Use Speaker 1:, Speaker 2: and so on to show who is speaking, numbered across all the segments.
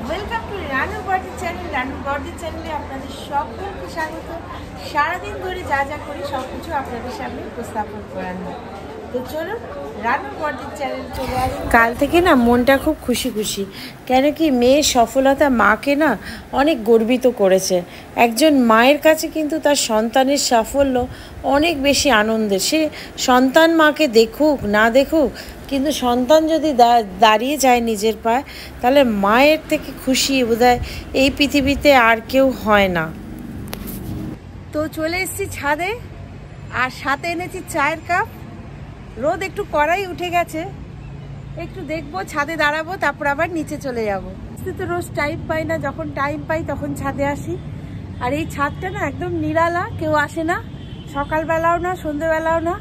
Speaker 1: Welcome to Ranu body channel. Ranu body চ্যানেলে আপনাদের সকলকে স্বাগত। সারাদিন ধরে যা যা করি সব কিছু আপনাদের সামনে উপস্থাপন করানো। তো চলুন রানু বডি চ্যানেল চলে আসুন। কাল থেকে না মনটা খুব খুশি খুশি, কেন কি মেয়ের সফলতা মাকে না অনেক গর্বিত করেছে। একজন মায়ের কাছে কিন্তু তার সন্তানের সাফল্য অনেক বেশি আনন্দের। সে সন্তান মাকে দেখুক না দেখুক, কিন্তু সন্তান যদি দাঁড়িয়ে যায় নিজের পায়ে, তাহলে মায়ের থেকে খুশি বোধহয় এই পৃথিবীতে আর কেউ হয় না। তো চলে এসেছি ছাদে, আর সাথে এনেছি চায়ের কাপ। রোদ একটু কড়াই উঠে গেছে, একটু দেখবো, ছাদে দাঁড়াবো, তারপর আবার নিচে চলে যাবো। তো রোজ টাইম পাই না, যখন টাইম পাই তখন ছাদে আসি। আর এই ছাদটা না একদম নিরালা, কেউ আসে না, সকালবেলাও না সন্ধ্যেবেলাও না।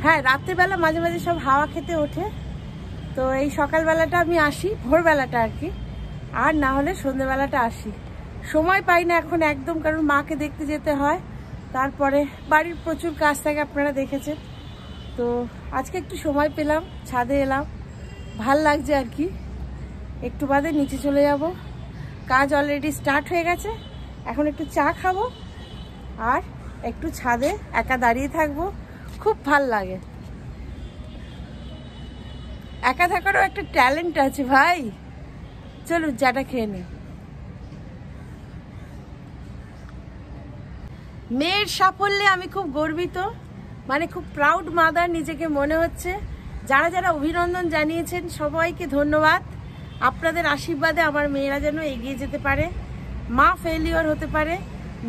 Speaker 1: হ্যাঁ, রাত্রেবেলা মাঝে মাঝে সব হাওয়া খেতে ওঠে। তো এই সকালবেলাটা আমি আসি, ভোরবেলাটা আর কি, আর না হলে সন্ধ্যেবেলাটা আসি। সময় পাই না এখন একদম, কারণ মাকে দেখতে যেতে হয়, তারপরে বাড়ির প্রচুর কাজ থাকে, আপনারা দেখেছেন। তো আজকে একটু সময় পেলাম, ছাদে এলাম, ভাল লাগছে আর কি। একটু বাদে নিচে চলে যাব, কাজ অলরেডি স্টার্ট হয়ে গেছে। এখন একটু চা খাবো আর একটু ছাদে একা দাঁড়িয়ে থাকবো, খুব ভাল লাগে। একা থাকারও একটা ট্যালেন্ট আছে ভাই। চলুন চাটা খেয়ে নি। মেয়ের সাফল্যে আমি খুব গর্বিত, মানে খুব প্রাউড মাদার নিজেকে মনে হচ্ছে। যারা যারা অভিনন্দন জানিয়েছেন সবাইকে ধন্যবাদ। আপনাদের আশীর্বাদে আমার মেয়েরা যেন এগিয়ে যেতে পারে। মা ফেলিওর হতে পারে,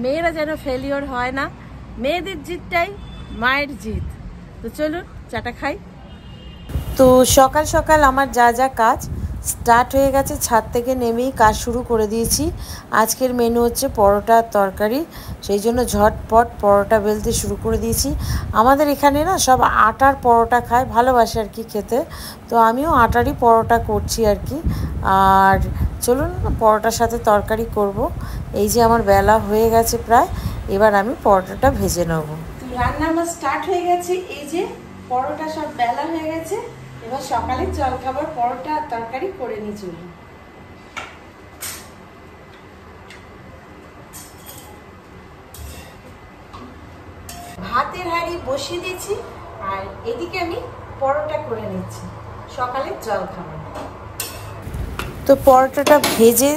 Speaker 1: মেয়েরা যেন ফেলিওর হয় না। মেয়েদের জিতটাই মায়ের জিত। তো চলুন চাটা খাই। তো সকাল সকাল আমার যা যা কাজ স্টার্ট হয়ে গেছে, ছাদ থেকে নেমেই কাজ শুরু করে দিয়েছি। আজকের মেনু হচ্ছে পরোটা আর তরকারি, সেই জন্য ঝটপট পরোটা বেলতে শুরু করে দিয়েছি। আমাদের এখানে না সব আটার পরোটা খায়, ভালোবাসে আর কি খেতে। তো আমিও আটারই পরোটা করছি আর কি। আর চলুন পরোটার সাথে তরকারি করব। এই যে আমার বেলা হয়ে গেছে প্রায়, এবার আমি পরোটাটা ভেজে নেব। রান্না আমার স্টার্ট হয়ে গেছে, এই যে পরোটা সব বেলা হয়ে গেছে। এবার সকালে জলখাবার পরোটা আর তরকারি করে নিয়ে চলি। ভাতের হাঁড়ি বসিয়ে দিয়েছি, আর এদিকে আমি পরোটা করে নিচ্ছি সকালের জলখাবার। তো পরোটাটা ভেজে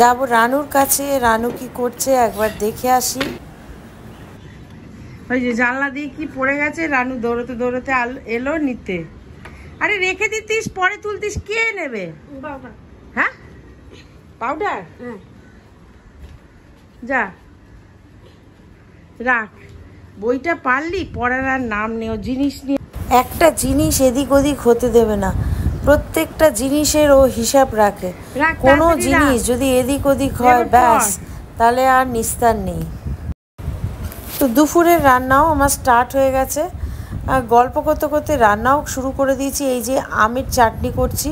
Speaker 1: যাব রানুর কাছে। রানু কি করছে একবার দেখে আসি। ওই যে জানলা দিয়ে কি পড়ে গেছে, রানু দৌড়তে দৌড়তে এলো নিতে। আরে রেখে দিতিস, পরে তুলতিস, কে নেবে? হ্যাঁ, পাউডার, যা রাখ। বইটা পারলি, পড়ার আর নাম নেও। জিনিস নিয়ে একটা জিনিস এদিক ওদিক হতে দেবে না, প্রত্যেকটা জিনিসের ও হিসাব রাখে। কোনো জিনিস যদি এদিক ওদিক হয় ব্যাস, তাহলে আর নিস্তার নেই। তো দুপুরের রান্নাও আমার স্টার্ট হয়ে গেছে। গল্প করতে করতে রান্নাও শুরু করে দিয়েছি। এই যে আমের চাটনি করছি,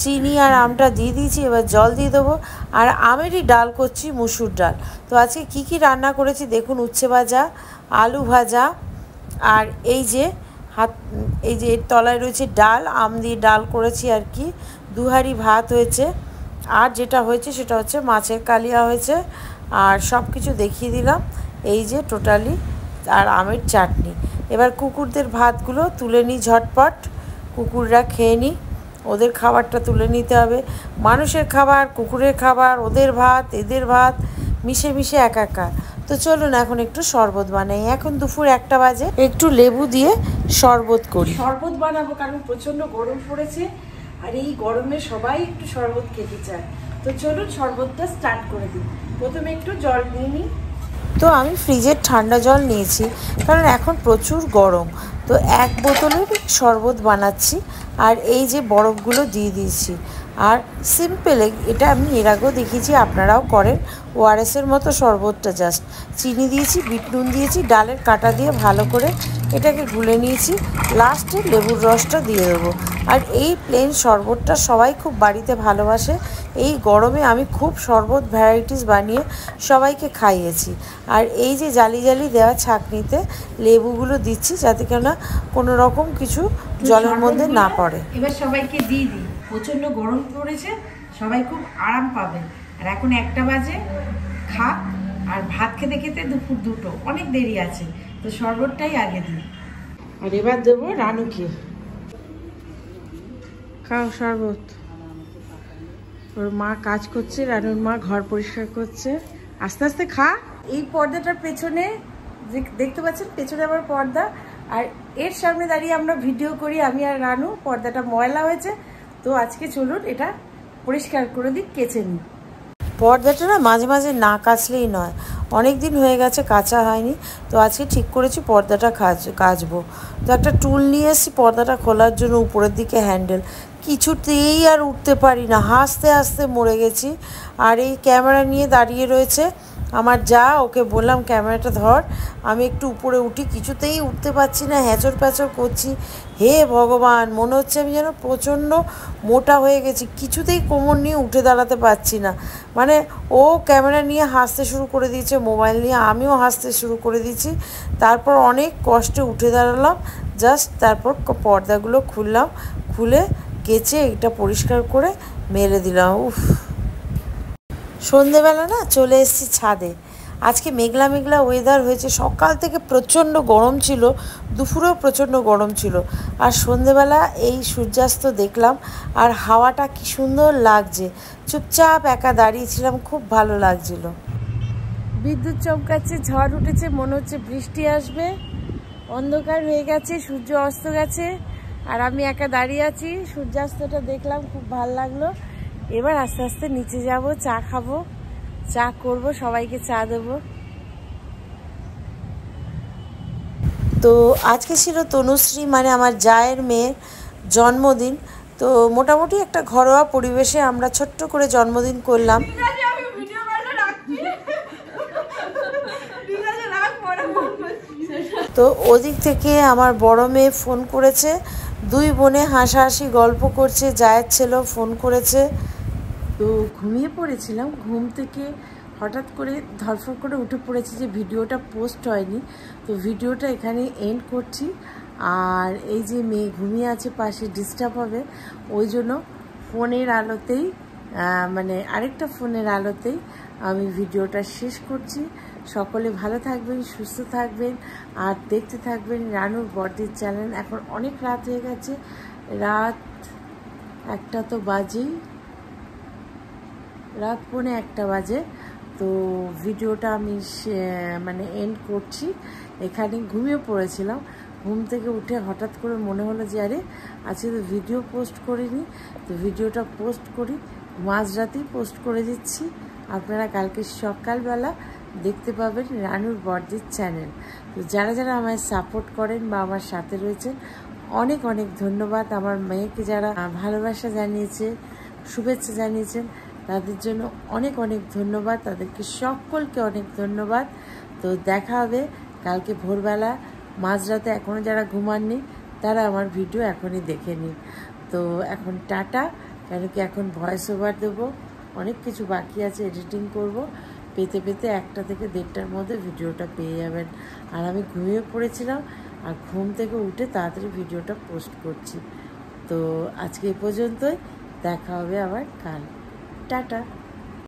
Speaker 1: চিনি আর আমটা দিয়ে দিয়েছি, এবার জল দিয়ে দেবো। আর আমেরই ডাল করছি, মুসুর ডাল। তো আজকে কি কি রান্না করেছি দেখুন। উচ্ছে ভাজা, আলু ভাজা, আর এই যে এর তলায় রয়েছে ডাল, আম দিয়ে ডাল করেছি আর কি। 2 হাঁড়ি ভাত হয়েছে। আর যেটা হয়েছে সেটা হচ্ছে মাছের কালিয়া হয়েছে। আর সব কিছু দেখিয়ে দিলাম, এই যে টোটালি, আর আমের চাটনি। এবার কুকুরদের ভাতগুলো তুলে নিই ঝটপট, কুকুররা খেয়ে নিই। ওদের খাবারটা তুলে নিতে হবে। মানুষের খাবার, কুকুরের খাবার, ওদের ভাত, এদের ভাত, মিশে মিশে একাকার। তো চলুন এখন একটু শরবত বানাই। এখন দুপুর 1টা বাজে, একটু লেবু দিয়ে শরবত করি। শরবত বানাবো কারণ প্রচণ্ড গরম পড়েছে, আর এই গরমে সবাই একটু শরবত খেতে চায়। তো চলুন শরবতটা স্টার্ট করে দিই। প্রথমে একটু জল নিয়ে নিই। তো আমি ফ্রিজের ঠান্ডা জল নিয়েছি, কারণ এখন প্রচুর গরম। তো 1 বোতলের শরবত বানাচ্ছি, আর এই যে বরফগুলো দিয়ে দিয়েছি। আর সিম্পল, এটা আমি এর আগেও দেখিয়েছি, আপনারাও করেন। ওআরএসের মতো শরবতটা, জাস্ট চিনি দিয়েছি, বিট নুন দিয়েছি, ডালের কাটা দিয়ে ভালো করে এটাকে গুলে নিয়েছি। লাস্টে লেবুর রসটা দিয়ে দেবো। আর এই প্লেন শরবতটা সবাই খুব বাড়িতে ভালোবাসে। এই গরমে আমি খুব শরবত ভ্যারাইটিস বানিয়ে সবাইকে খাইয়েছি। আর এই যে জালি জালি দেওয়া ছাঁকনিতে লেবুগুলো দিচ্ছি, যাতে কেন কোনো রকম কিছু জলের মধ্যে না পড়ে। এবার সবাইকে দিয়ে দিই, প্রচণ্ড গরম পড়েছে, সবাই খুব আরাম পাবে। আর এখন 1টা বাজে, খাক। আর ভাত খেতে খেতে দুপুর 2টো, অনেক দেরি আছে, তো শরবতটাই আগে দিই। আর এবার দেবো রানুকে। খাও শরবত। ওর মা কাজ করছে, রানুর মা ঘর পরিষ্কার করছে। আস্তে আস্তে খা। এই পর্দাটার পেছনে দেখতে পাচ্ছেন, পেছনে আমার পর্দা, আর এর সামনে দাঁড়িয়ে আমরা ভিডিও করি আমি আর রানু। পর্দাটা ময়লা হয়েছে, তো আজকে চলুন এটা পরিষ্কার করে দিই, কেচে নিই। পর্দাটা না মাঝে মাঝে না কাচলেই নয়, অনেক দিন হয়ে গেছে কাচা হয়নি, তো আজকে ঠিক করেছি পর্দাটা কাচবো। তো একটা টুল নিয়ে এসেছি পর্দাটা খোলার জন্য, উপরের দিকে হ্যান্ডেল, কিছুতেই আর উঠতে পারি না, হাসতে হাসতে মরে গেছি। আর এই ক্যামেরা নিয়ে দাঁড়িয়ে রয়েছে আমার যা, ওকে বললাম ক্যামেরাটা ধর, আমি একটু উপরে উঠি, কিছুতেই উঠতে পারছি না, হ্যাঁচড় প্যাঁচড় করছি। হে ভগবান, মনে হচ্ছে আমি যেন প্রচণ্ড মোটা হয়ে গেছি, কিছুতেই কোমর নিয়ে উঠে দাঁড়াতে পারছি না। মানে ও ক্যামেরা নিয়ে হাসতে শুরু করে দিয়েছে, মোবাইল নিয়ে আমিও হাসতে শুরু করে দিয়েছি। তারপর অনেক কষ্টে উঠে দাঁড়ালাম, জাস্ট তারপর পর্দাগুলো খুললাম, খুলে কেচে এটা পরিষ্কার করে মেলে দিলাম। উফ, সন্ধেবেলা না চলে এসেছি ছাদে। আজকে মেঘলা মেঘলা ওয়েদার হয়েছে, সকাল থেকে প্রচণ্ড গরম ছিল, দুপুরেও প্রচণ্ড গরম ছিল, আর সন্ধেবেলা এই সূর্যাস্ত দেখলাম, আর হাওয়াটা কি সুন্দর লাগছে। চুপচাপ একা দাঁড়িয়েছিলাম, খুব ভালো লাগছিল। বিদ্যুৎ চমকাচ্ছে, ঝড় উঠেছে, মনে হচ্ছে বৃষ্টি আসবে, অন্ধকার হয়ে গেছে, সূর্য অস্ত গেছে, আর আমি একা দাঁড়িয়ে আছি। সূর্যাস্তটা দেখলাম, খুব ভালো লাগলো। এবার আস্তে আস্তে নিচে যাব, চা খাবো, চা করব, সবাইকে চা দেবো। তো আজকে ছিল তনুশ্রী, মানে আমার জায়ের মেয়ের জন্মদিন। তো মোটামুটি একটা ঘরোয়া পরিবেশে আমরা ছোট্ট করে জন্মদিন করলাম। তো ওদিক থেকে আমার বড় মেয়ে ফোন করেছে, 2 বোনে হাসাহাসি গল্প করছে, জায়ের ছেলেও ফোন করেছে। তো ঘুমিয়ে পড়েছিলাম, ঘুম থেকে হঠাৎ করে ধরফর করে উঠে পড়েছি যে ভিডিওটা পোস্ট হয়নি, তো ভিডিওটা এখানে এন্ড করছি। আর এই যে মেয়ে ঘুমিয়ে আছে পাশে, ডিস্টার্ব হবে, ওই জন্য ফোনের আলোতেই, মানে আরেকটা ফোনের আলোতেই আমি ভিডিওটা শেষ করছি। সকলে ভালো থাকবেন, সুস্থ থাকবেন, আর দেখতে থাকবেন রানুর বর্দির চ্যানেল। এখন অনেক রাত হয়ে গেছে, রাত 1টা তো বাজেই, রাত 1:45 বাজে। তো ভিডিওটা আমি মানে এন্ড করছি এখানে। ঘুমিয়ে পড়েছিলাম, ঘুম থেকে উঠে হঠাৎ করে মনে হলো যে আরে আজকে তো ভিডিও পোস্ট করিনি, তো ভিডিওটা পোস্ট করি, মাঝরাতেই পোস্ট করে দিচ্ছি। আপনারা কালকে সকালবেলা দেখতে পাবেন রানুর বর্দির চ্যানেল। তো যারা যারা আমায় সাপোর্ট করেন বা আমার সাথে রয়েছেন, অনেক অনেক ধন্যবাদ। আমার মেয়েকে যারা ভালোবাসা জানিয়েছে, শুভেচ্ছা জানিয়েছেন, তাদের জন্য অনেক অনেক ধন্যবাদ, তাদেরকে সকলকে অনেক ধন্যবাদ। তো দেখা হবে কালকে ভোরবেলা, মাঝরাতে। এখনও যারা ঘুমাননি তারা আমার ভিডিও এখনই দেখে নিন। তো এখন টাটা, কেন কি এখন ভয়েস ওভার দেবো, অনেক কিছু বাকি আছে, এডিটিং করব, পেতে পেতে 1টা থেকে 1:30টার মধ্যে ভিডিওটা পেয়ে যাবেন। আর আমি ঘুমিয়ে পড়েছিলাম, আর ঘুম থেকে উঠে তাড়াতাড়ি ভিডিওটা পোস্ট করছি। তো আজকে এই পর্যন্তই, দেখা হবে আবার কাল। টাটা।